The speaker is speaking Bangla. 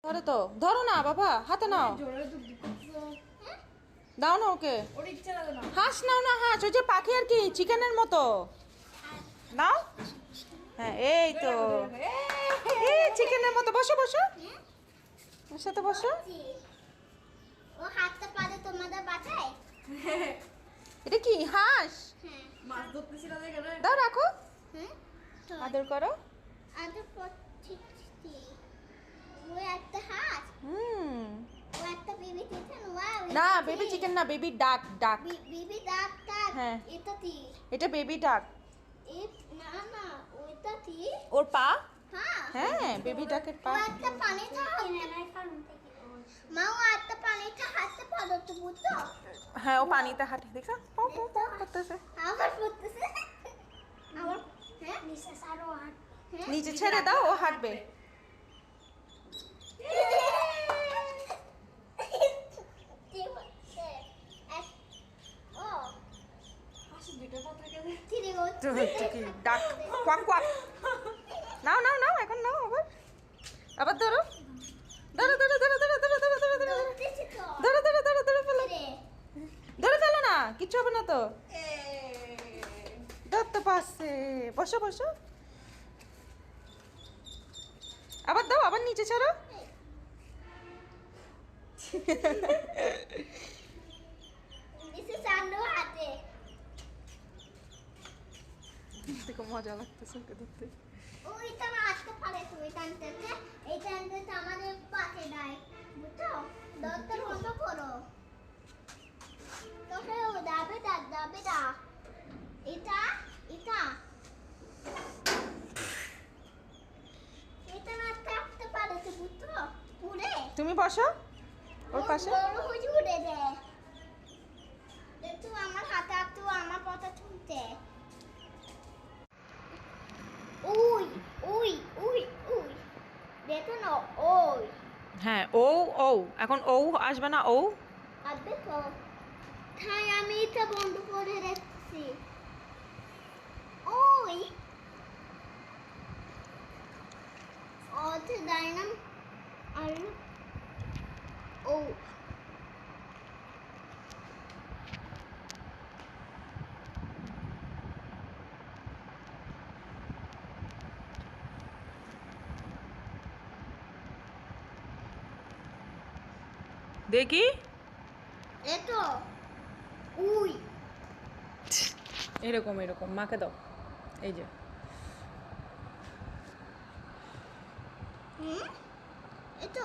ধরো তো, ধরো না বাবা, হাতে নাও, দাও না ওকে। হাঁস নাও না, হাঁস ওই যে পাখি আর কি, চিকেনের মতো নাও। হ্যাঁ এই তো, এই চিকেনের মতো। বসো বসো, ওর সাথে বসো। ও হাতটা পারে তোমাদের বাঁচায়। এটা কি হাঁস? মাছ ধরতেছিল এখানে। দাও রাখো, হ্যাঁ আদর করো। আদর করছি। ও একটা হাত, হুম। ও একটা বেবি চিকেন। ওয়াও, না বেবি চিকেন না, বেবি ডাক, ডাক। বেবি ডাক ডাক। হ্যাঁ। এটা কি? এটা বেবি ডাক। না না, ওইটা কি? ওর পা। হ্যাঁ হ্যাঁ বেবি ডাকের পা। ও একটা পানিতে মা, ও একটা পানিতে হাঁটতে পারো তো, বুঝছো? হ্যাঁ ও পানিতে হাঁটে, দেখো পও পও পও করতেছে। আবার পড়তেছে আবার। হ্যাঁ নিচে সারো হাত। নিচে ছেড়ে দাও, ও হাঁটবে। কি ডাক, কোয়াক কোয়াক। নাও নাও নাও, এখন নাও আবার, আবার ধরো ধরো ধরো ধরো ধরো ধরো ধরো ধরো ধরো ধরো ধরো ধরো ধরো ফেলো, ধরে ফেলো না, কিচ্ছু হবে না তো। ধরতে পারছে, বসো বসো, আবার দাও, আবার নিচে ছাড়ো। দেখো মজা লাগতেছে ওকে দেখতে। ওইটা না আসতে পারে, তুমি টানতে এই টানতে আমাদের পাশে দেয়, বুঝছো? দরকার বন্ধ করো। তোকে ও দাবে দা এটা এটা এটা না আসতে পারে তো, বুঝছো? পুরে তুমি বসো ওর পাশে। বড় হয়ে উড়ে দেয়। দেখো আমার হাতে হাতে আমার কথা শুনতে। উই উই উই উই, দেখো না ওই হ্যাঁ ও, ও এখন ও আসবে না, ও আসবে তো। তাই আমি এটা বন্ধ করে রাখছি। ওই ওতে ডাইনাম আর ও দেখি। এতো উই এরকম এরকম মাকে দাও, এই যে হুম এতো